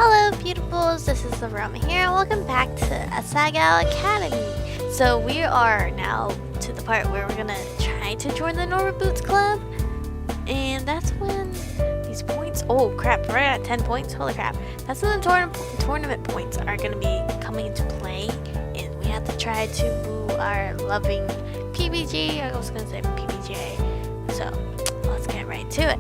Hello beautifuls, this is Aromie here and welcome back to Asagao Academy. So we are now to the part where we're gonna try to join the Normal Boots Club. And that's when these points, oh crap, we're at 10 points, holy crap. That's when the tournament points are gonna be coming into play. And we have to try to woo our loving PBG, I was gonna say PBJ. So let's get right to it.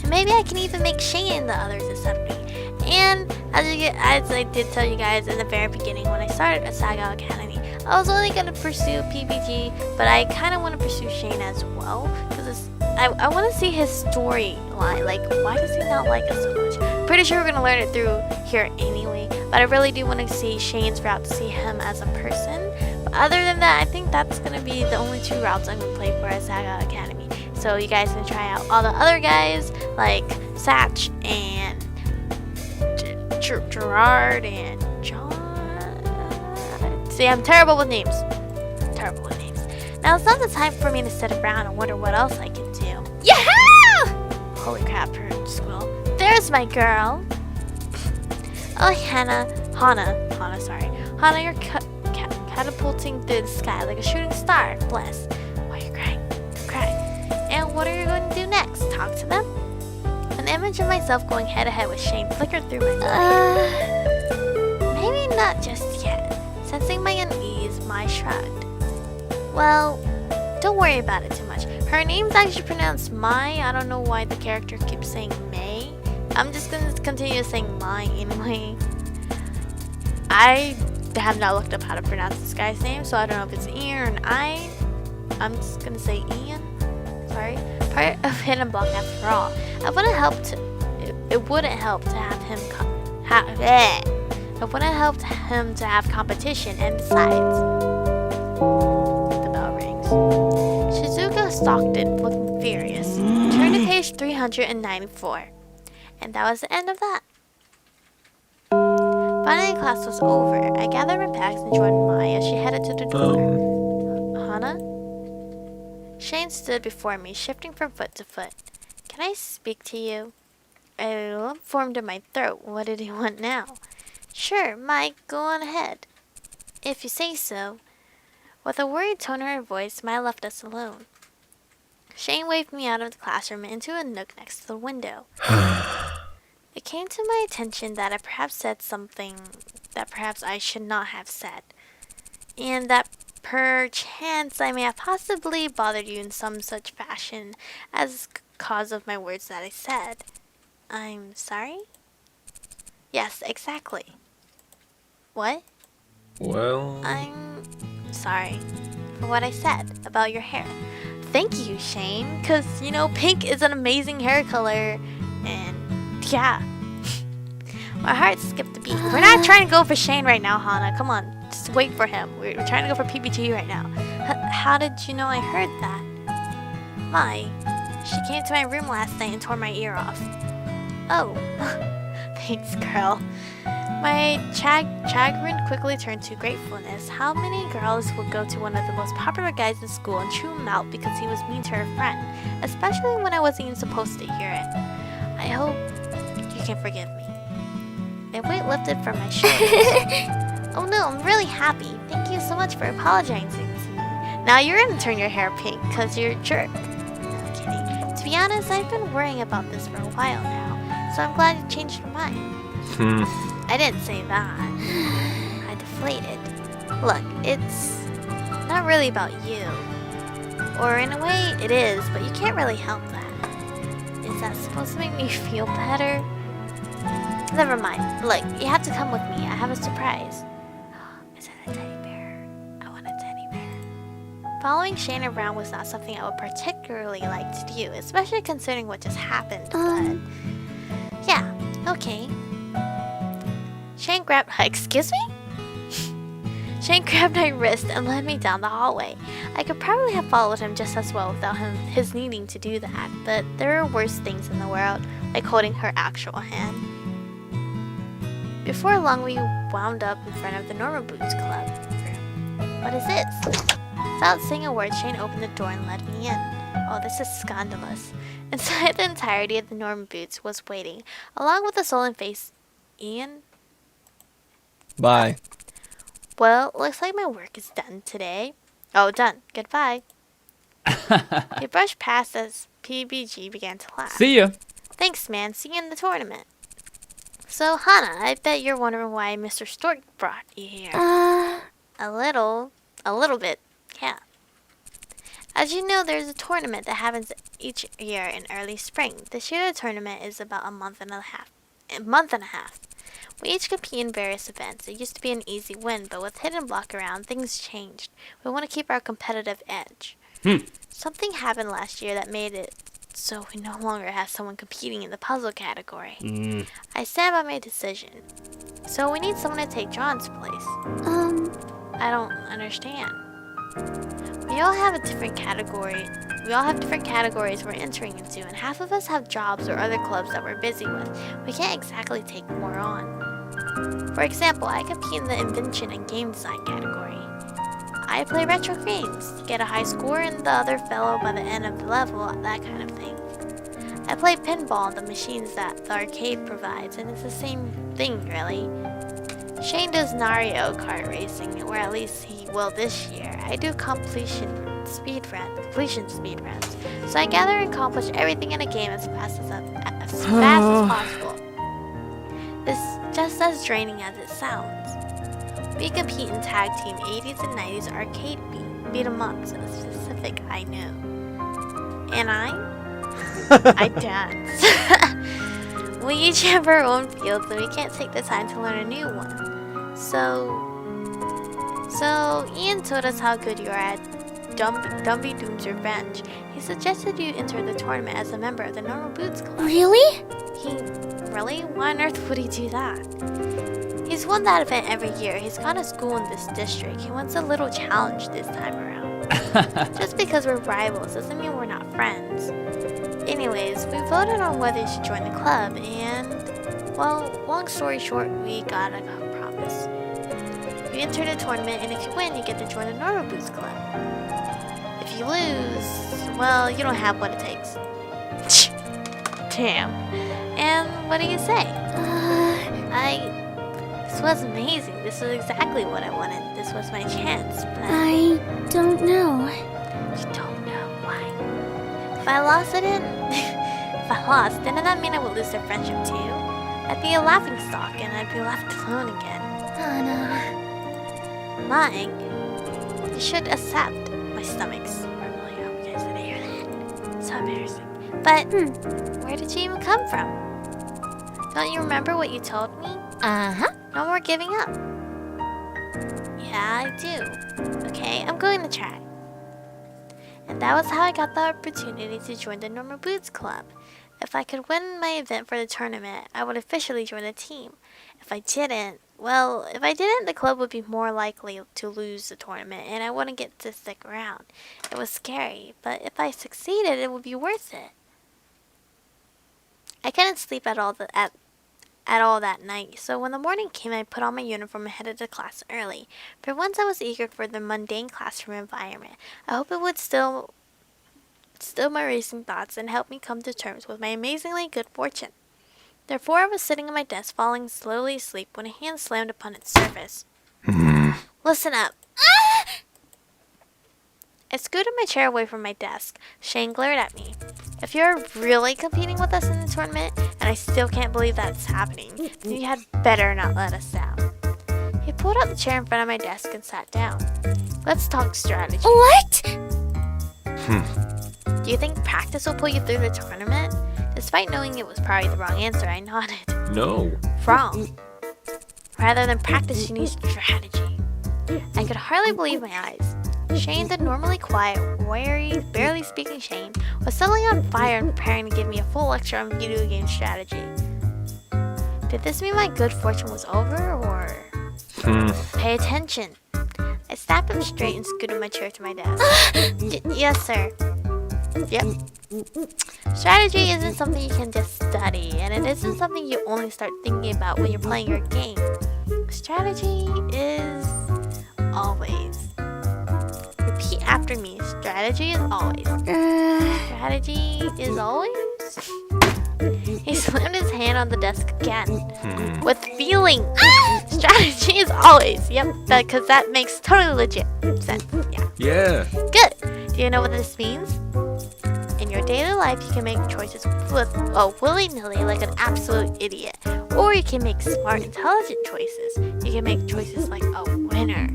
And maybe I can even make Shane and the others accept me. And as I did tell you guys in the very beginning when I started Asagao Academy, I was only going to pursue PBG, but I kind of want to pursue Shane as well, because I want to see his storyline, like why does he not like us so much? Pretty sure we're going to learn it through here anyway, but I really do want to see Shane's route, to see him as a person. But other than that, I think that's going to be the only two routes I'm going to play for Asagao Academy. So you guys can try out all the other guys, like Satch and Gerard and John. See, I'm terrible with names. Now it's not the time for me to sit around and wonder what else I can do. Yeah! Holy crap, her squirrel. There's my girl. Oh, Hana, you're catapulting through the sky like a shooting star. Bless. Why are you crying? Don't cry. And what are you going to do next? Talk to them? An image of myself going head-to-head with Shane flickered through my mind. Maybe not just yet. Sensing my unease, Mai shrugged. Well, don't worry about it too much. Her name's actually pronounced Mai. I don't know why the character keeps saying May. I'm just going to continue saying Mai anyway. I have not looked up how to pronounce this guy's name, so I don't know if it's Ian or an I. I'm just going to say Ian. Sorry. Part of Hidden Block after all. It wouldn't help to have him competition, and besides, the bell rings. Shizuka stalked it, looking furious. Turn to page 394. And that was the end of that. Finally, class was over. I gathered my bags and joined Mai as she headed to the door. Hana? Shane stood before me, shifting from foot to foot. Can I speak to you? A lump formed in my throat. What did he want now? Sure, Mai, go on ahead. If you say so. With a worried tone in her voice, Mai left us alone. Shane waved me out of the classroom into a nook next to the window. It came to my attention that I perhaps said something that perhaps I should not have said, and that perchance I may have possibly bothered you in some such fashion as cause of my words that I said. I'm sorry? Yes, exactly. What? Well... I'm sorry for what I said about your hair. Thank you, Shane, because, you know, pink is an amazing hair color, and yeah. My heart skipped a beat. We're not trying to go for Shane right now, Hana. Come on, just wait for him. We're trying to go for PBG right now. How did you know I heard that? Mai, she came to my room last night and tore my ear off. Oh, thanks, girl. My chagrin quickly turned to gratefulness. How many girls would go to one of the most popular guys in school and chew him out because he was mean to her friend, especially when I wasn't even supposed to hear it? I hope you can forgive me. A weight lifted from my shoulders. Oh no, I'm really happy. Thank you so much for apologizing to me. Now you're gonna turn your hair pink because you're a jerk. No, I'm kidding. To be honest, I've been worrying about this for a while now, so I'm glad you changed your mind. I didn't say that. I deflated. Look, it's not really about you. Or in a way, it is, but you can't really help that. Is that supposed to make me feel better? Never mind. Look, you have to come with me. I have a surprise. Is it a teddy bear? I want a teddy bear. Following Shane around was not something I would particularly like to do, especially considering what just happened, but... yeah, okay. Shane grabbed... Excuse me? Shane grabbed my wrist and led me down the hallway. I could probably have followed him just as well without his needing to do that, but there are worse things in the world, like holding her actual hand. Before long, we wound up in front of the Normal Boots Club room. What is this? Without saying a word, Shane opened the door and led me in. Oh, this is scandalous. Inside, the entirety of the Normal Boots was waiting, along with a sullen face Ian? Bye. Well, looks like my work is done today. Oh, done. Goodbye. He brushed past as PBG began to laugh. See ya. Thanks, man. See you in the tournament. So, Hana, I bet you're wondering why Mr. Stork brought you here. A little bit, yeah. As you know, there's a tournament that happens each year in early spring. This year, the tournament is about a month and a half. We each compete in various events. It used to be an easy win, but with Hidden Block around, things changed. We want to keep our competitive edge. Something happened last year that made it so we no longer have someone competing in the puzzle category. I stand by my decision. So we need someone to take John's place. I don't understand. We all have different categories we're entering into, and half of us have jobs or other clubs that we're busy with. We can't exactly take more on. For example, I compete in the invention and game design category. I play retro games, get a high score, and the other fellow by the end of the level, that kind of thing. I play pinball, the machines that the arcade provides, and it's the same thing, really. Shane does Mario Kart racing, or at least he will this year. I do completion speedruns, so I gather and accomplish everything in a game as fast as possible. It's just as draining as it sounds. We compete in tag team 80s and 90s arcade beat 'em ups, specific, I know. And I dance. We each have our own fields and we can't take the time to learn a new one. So Ian told us how good you are at Dumby Doom's Revenge. He suggested you enter the tournament as a member of the Normal Boots Club. Really? Really? Why on earth would he do that? He's won that event every year. He's gone to school in this district. He wants a little challenge this time around. Just because we're rivals doesn't mean we're not friends. Anyways, we voted on whether you should join the club, and, well, long story short, we got a promise. You enter the tournament, and if you win, you get to join the Normal Boots Club. If you lose, well, you don't have what it takes. Damn. And what do you say? This was amazing. This was exactly what I wanted. This was my chance, but I don't know. You don't know why. If I lost, didn't that mean I would lose their friendship too? I'd be a laughing stock and I'd be left alone again. Hana. Lying. You should accept my stomach's rumbling. I hope you guys didn't hear that. So embarrassing. But where did you even come from? Don't you remember what you told me? No more giving up. Yeah, I do. Okay, I'm going to try. And that was how I got the opportunity to join the Normal Boots Club. If I could win my event for the tournament, I would officially join the team. If I didn't, the club would be more likely to lose the tournament and I wouldn't get to stick around. It was scary, but if I succeeded, it would be worth it. I couldn't sleep at all that night, so when the morning came, I put on my uniform and headed to class early. For once, I was eager for the mundane classroom environment. I hope it would still my racing thoughts and help me come to terms with my amazingly good fortune. Therefore, I was sitting at my desk, falling slowly asleep, when a hand slammed upon its surface. Listen up. I scooted my chair away from my desk. Shane glared at me. If you're really competing with us in the tournament, and I still can't believe that's happening, then you had better not let us down. He pulled out the chair in front of my desk and sat down. Let's talk strategy. What? Do you think practice will pull you through the tournament? Despite knowing it was probably the wrong answer, I nodded. No. Wrong. Rather than practice, you need strategy. I could hardly believe my eyes. Shane, the normally quiet, wary, barely speaking Shane, was suddenly on fire and preparing to give me a full lecture on video game strategy. Did this mean my good fortune was over, or... Pay attention. I snapped him straight and scooted my chair to my desk. Yes, sir. Yep. Strategy isn't something you can just study, and it isn't something you only start thinking about when you're playing your game. Strategy is always. Repeat after me. Strategy is always. Strategy is always? He slammed his hand on the desk again. With feeling. Strategy is always. Yep, because that makes totally legit sense. Yeah. Yeah. Good. Do you know what this means? In your daily life, you can make choices willy-nilly like an absolute idiot. Or you can make smart, intelligent choices. You can make choices like a winner.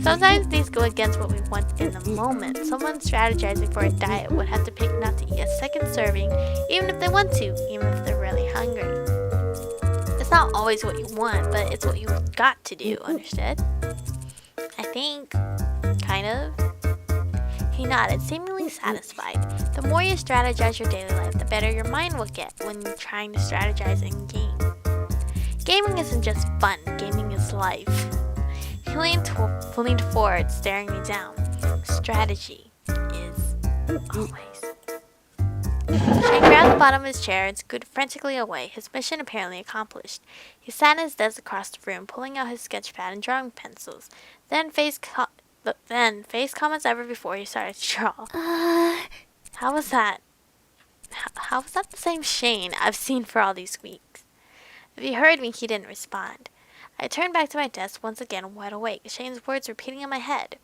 Sometimes these go against what we want in the moment. Someone strategizing for a diet would have to pick not to eat a second serving, even if they want to, even if they're really hungry. It's not always what you want, but it's what you've got to do, understood? I think. Kind of. He nodded, seemingly satisfied. The more you strategize your daily life, the better your mind will get when you're trying to strategize in game. Gaming isn't just fun, gaming is life. He leaned forward, staring me down. Strategy is always. Shane grabbed the bottom of his chair and scooted frantically away, his mission apparently accomplished. He sat in his desk across the room, pulling out his sketch pad and drawing pencils. Then face calm as ever before he started to draw. How was that? How was that the same Shane I've seen for all these weeks? If he heard me, he didn't respond. I turned back to my desk once again, wide awake, Shane's words repeating in my head.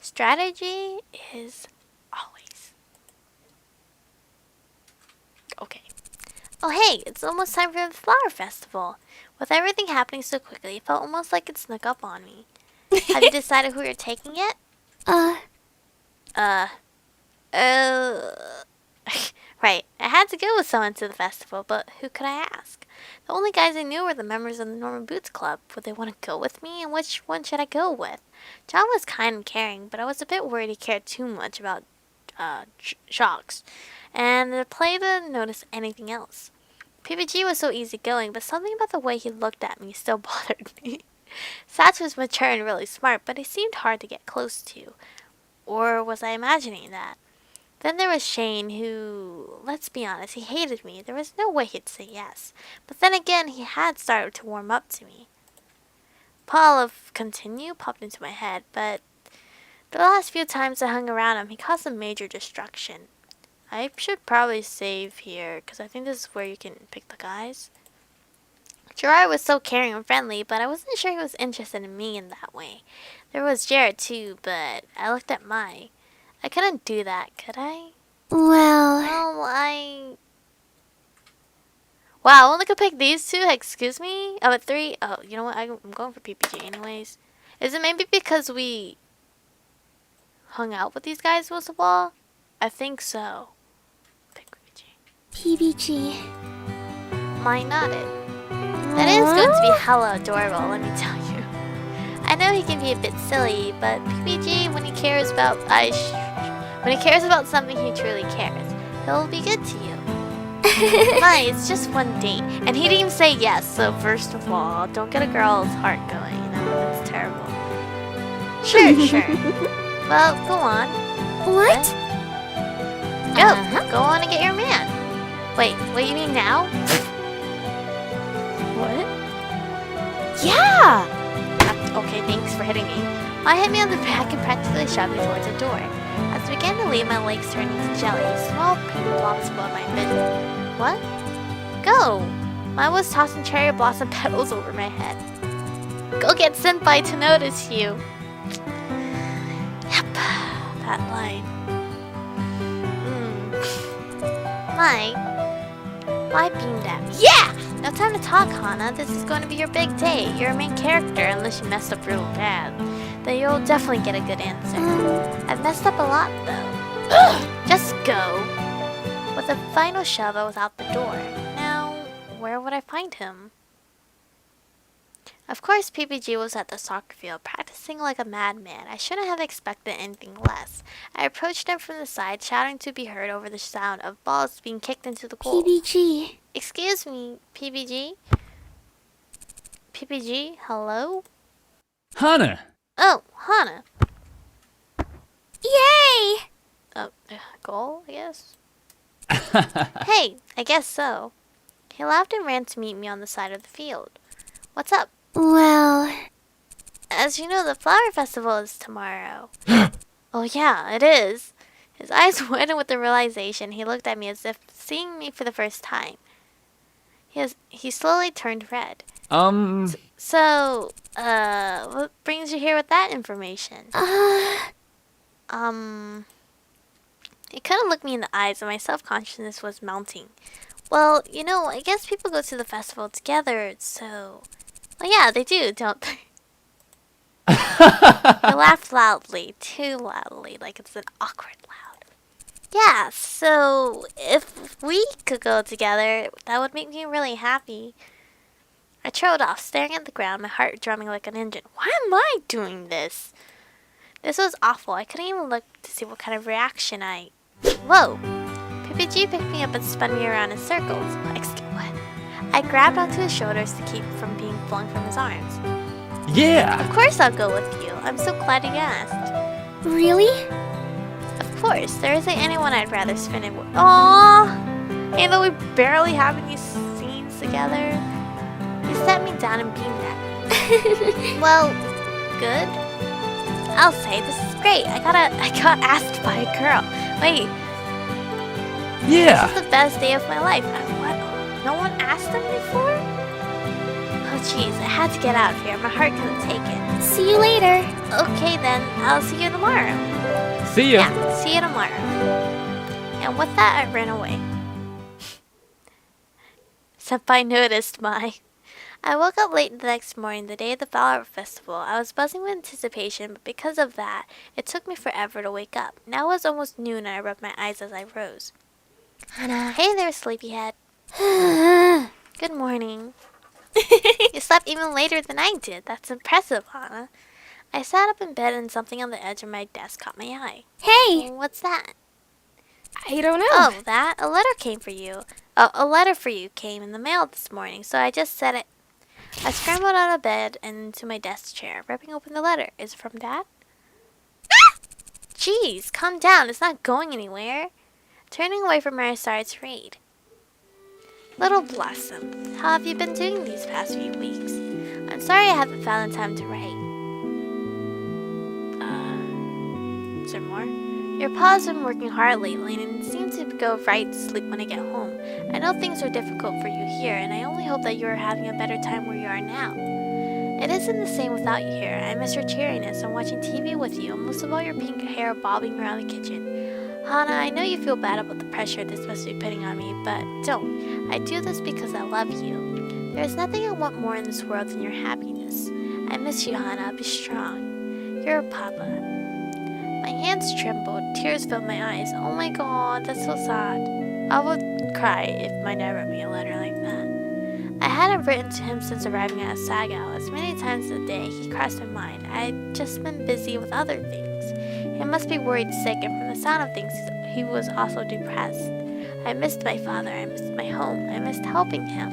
Strategy is always. Okay. Oh hey, it's almost time for the flower festival. With everything happening so quickly, it felt almost like it snuck up on me. Have you decided who you're taking yet? Right, I had to go with someone to the festival, but who could I ask? The only guys I knew were the members of the Norman Boots Club. Would they want to go with me, and which one should I go with? John was kind and caring, but I was a bit worried he cared too much about shocks, and the play to notice anything else. PPG was so easygoing, but something about the way he looked at me still bothered me. Satch was mature and really smart, but he seemed hard to get close to. Or was I imagining that? Then there was Shane, who, let's be honest, he hated me. There was no way he'd say yes. But then again, he had started to warm up to me. Paul of Continue popped into my head, but the last few times I hung around him, he caused a major destruction. I should probably save here, because I think this is where you can pick the guys. Gerard was so caring and friendly, but I wasn't sure he was interested in me in that way. There was Jared too, but I looked at Mai. I couldn't do that, could I? Well, Wow, I only could pick these two? Excuse me? Oh, at 3? Oh, you know what? I'm going for PPG anyways. Is it maybe because we hung out with these guys most of all? I think so. Pick PPG. PBG. Mai nodded. That is going to be hella adorable, let me tell you. I know he can be a bit silly, but PPG, when he cares about something, he truly cares. He'll be good to you. Mai, it's just one date, and he didn't even say yes. So first of all, don't get a girl's heart going. You know, that's terrible. Sure. Well, go on. What? Go on and get your man. Wait, what you mean now? What? Yeah! Okay, thanks for hitting me. Mai hit me on the back and practically shoved me towards the door. As I began to leave, my legs turned into jelly. Small pink blobs above my vision. What? Go! Mai was tossing cherry blossom petals over my head. Go get Senpai to notice you. Yep, that line. Mai beamed at me. Yeah! No time to talk, Hana. This is going to be your big day. You're a main character, unless you messed up real bad. Then you'll definitely get a good answer. I've messed up a lot, though. Just go. With a final shove, I was out the door. Now, where would I find him? Of course, PPG was at the soccer field, practicing like a madman. I shouldn't have expected anything less. I approached him from the side, shouting to be heard over the sound of balls being kicked into the goal. PBG. Excuse me, PPG? PPG, hello? Hana! Oh, Hana. Yay! Oh, goal, I guess? Hey, I guess so. He laughed and ran to meet me on the side of the field. What's up? Well, As you know, the flower festival is tomorrow. Oh yeah, it is. His eyes widened with the realization. He looked at me as if seeing me for the first time. He slowly turned red. So, what brings you here with that information? He couldn't look me in the eyes, and my self-consciousness was mounting. Well, I guess people go to the festival together, so... Well, yeah, they do, don't they? I laughed loudly, too loudly, like it's an awkward loud. Yeah, so if we could go together, that would make me really happy. I trailed off, staring at the ground, my heart drumming like an engine. Why am I doing this? This was awful. I couldn't even look to see what kind of reaction Whoa! PPG picked me up and spun me around in circles. What? I grabbed onto his shoulders to keep from being flung from his arms. Yeah! Of course I'll go with you. I'm so glad you asked. Really? Of course. There isn't anyone I'd rather spend it with. Aww! Even though we barely have any scenes together. He sat me down and beamed at me. Well, good. I'll say, this is great. I got asked by a girl. Wait. Yeah! This is the best day of my life. What? No one asked him before? Oh jeez, I had to get out of here. My heart couldn't take it. See you later. Okay then, I'll see you tomorrow. See ya! Yeah, see you tomorrow. And with that, I ran away. Senpai noticed I woke up late the next morning, the day of the flower festival. I was buzzing with anticipation, but because of that, it took me forever to wake up. Now it was almost noon and I rubbed my eyes as I rose. Hana. Hey there, sleepyhead. Good morning. You slept even later than I did. That's impressive, Hana. I sat up in bed and something on the edge of my desk caught my eye. Hey! What's that? I don't know. Oh, that? A letter came for you. A letter for you came in the mail this morning, so I just said it. I scrambled out of bed and into my desk chair, ripping open the letter. Is it from Dad? Jeez, calm down. It's not going anywhere. Turning away from her, I started to read. Little Blossom, how have you been doing these past few weeks? I'm sorry I haven't found the time to write. Is there more? Your pa's been working hard lately and it seems to go right to sleep when I get home. I know things are difficult for you here, and I only hope that you are having a better time where you are now. It isn't the same without you here. I miss your cheeriness and watching TV with you, and most of all your pink hair bobbing around the kitchen. Hana, I know you feel bad about the pressure this must be putting on me, but don't. I do this because I love you. There's nothing I want more in this world than your happiness. I miss you, Hana. Be strong. You're a papa. My hands trembled. Tears filled my eyes. Oh my god, that's so sad. I would cry if my dad wrote me a letter like that. I hadn't written to him since arriving at Asagao. As many times a day, he crossed my mind. I'd just been busy with other things. He must be worried sick, and from the sound of things, he was also depressed. I missed my father. I missed my home. I missed helping him.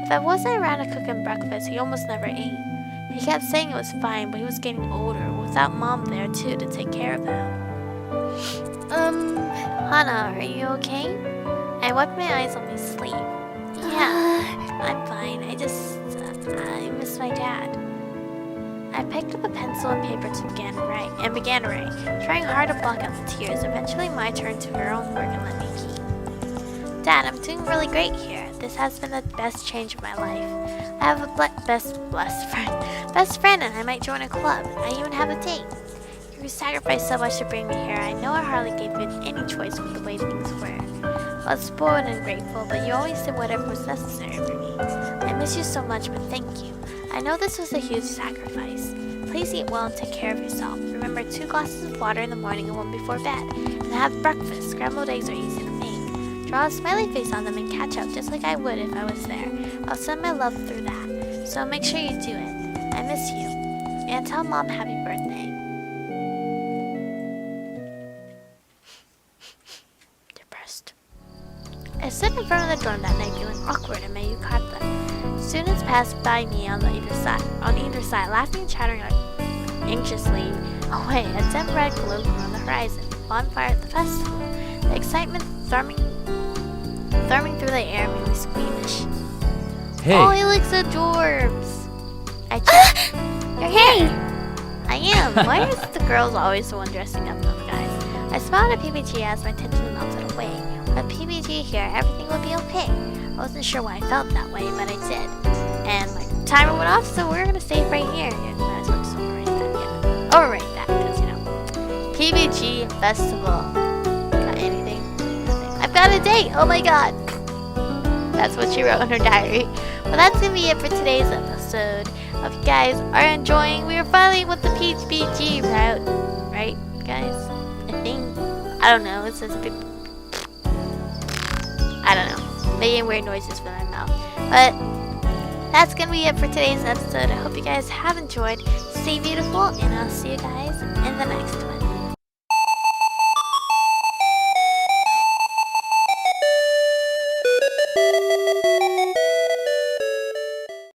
If I wasn't around to cook him breakfast, he almost never ate. He kept saying it was fine, but he was getting older, without Mom there too to take care of him. Hana, are you okay? I wiped my eyes on my sleeve. Yeah, I'm fine. I miss my dad. I picked up a pencil and paper to began to write, trying hard to block out the tears. Eventually, my turn to her own work and let me keep. Dad, I'm doing really great here. This has been the best change of my life. I have a best friend, and I might join a club. I even have a date. You sacrificed so much to bring me here. I know I hardly gave you any choice with the way things were. I was spoiled and grateful, but you always did whatever was necessary for me. I miss you so much, but thank you. I know this was a huge sacrifice. Please eat well and take care of yourself. Remember 2 glasses of water in the morning and 1 before bed. And have breakfast. Scrambled eggs are easy to make. Draw a smiley face on them and catch up just like I would if I was there. I'll send my love through that. So make sure you do it. I miss you. And tell Mom happy birthday. Depressed. I stood in front of the dorm that night feeling awkward and my yukata. Students passed by me on either side, laughing and chattering anxiously away. A dim red glow grew on the horizon. Bonfire at the festival. The excitement thrumming through the air made me squeamish. Hey! Oh, he looks adorbs! I checked. You're here! I am. Why is the girls always the one dressing up them guys? I smiled at PBG as my tension melted away. With PBG here, everything would be okay. I wasn't sure why I felt that way, but I did. And my timer went off, so we're gonna save right here. Yeah, might as well just overwrite that. Yeah, overwrite that, because PBG Festival. Got anything? Nothing. I've got a date! Oh my god! That's what she wrote in her diary. Well, that's gonna be it for today's episode. Hope you guys are enjoying. We are finally with the PBG route. Right, guys? I think. I don't know. It says big. I don't know. Making weird noises with my mouth. But that's gonna be it for today's episode. I hope you guys have enjoyed. Stay beautiful, and I'll see you guys in the next one.